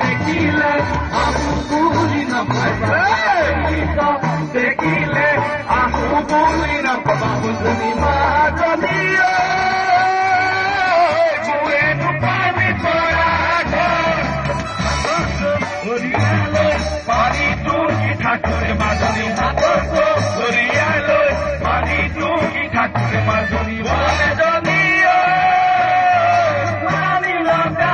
দেখিলে আহু বুলি নকবা দেখিলে আহু বুলি নকবা বুজনি মাজনীয় পানী টুকি ঠাকুৰে মাজনী হাতৰ ধৰিয়ালৈ পানী টুকি ঠাকুৰে মাজনী এজনীয় পানী লগা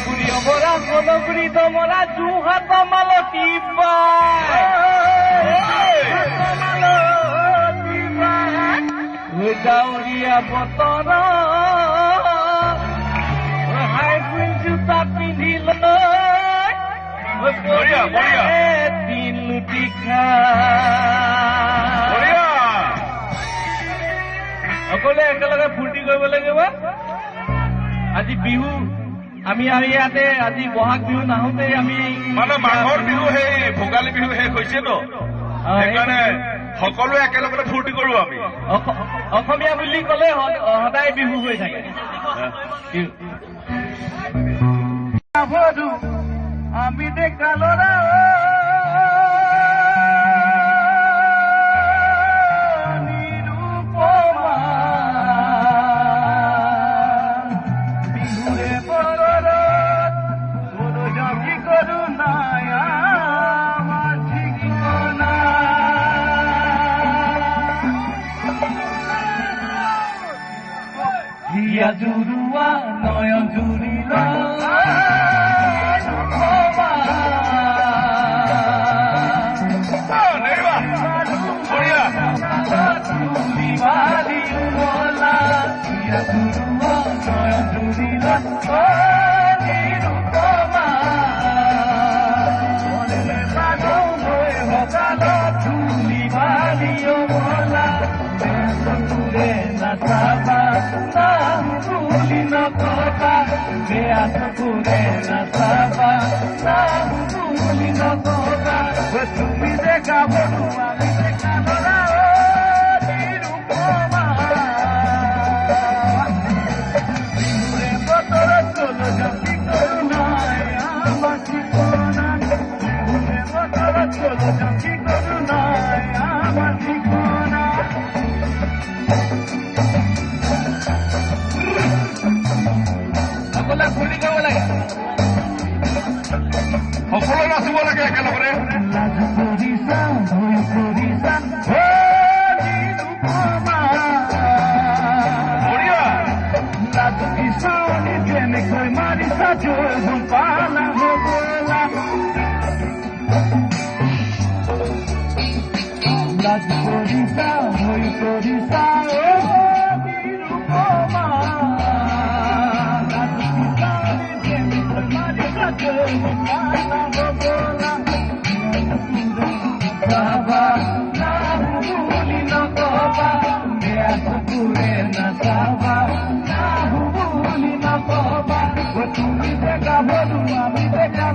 গুৰি অমৰা কলগুৰি দমৰা যোৰহাট মালতী গাঁৱলীয়া বতৰ হাইব্ৰিড জোতা পিন্ধি লৈ দিন তীখা সকলোৱে একেলগে ফূৰ্তি কৰিব লাগিব। আজি বিহু আমি ইয়াতে আজি বহাগ বিহু নাহোঁতে আমি মানে মাঘৰ বিহু সেই ভোগালী বিহু শেষ হৈছেতো সেইকাৰণে সকলোৱে একেলগে ফূৰ্তি কৰো। আমি অসমীয়া বুলি ক'লে সদায় বিহু হৈ থাকে। আমি ডেকা ল'ৰা বিহুৰে বতৰত কোনো জমি কৰো নাই আমাৰ ঠিকনা হিয়া জুৰুৱা নয়ন জুৰিল তুমি দেখা বলু আমি দেখা বলা বতর চলো জমি করু নাই আমার ঠিকনা বতর চলো জমি করু নাই আমার ঠিকনা সকলে ফুৰি যাব লাগে সকলো নাচিব লাগে একেলগে। যেনেকৈ মাৰিছা জোৰ পালা হবলা লাজ কৰিছা হৈ কৰিছা যেনেকৈ মাৰিছা জোৰ পালা হবলা যাবা বুলি নকবা বেয়া চকুৰে নাচাবা তুমি দেখা বলু আমি দেখা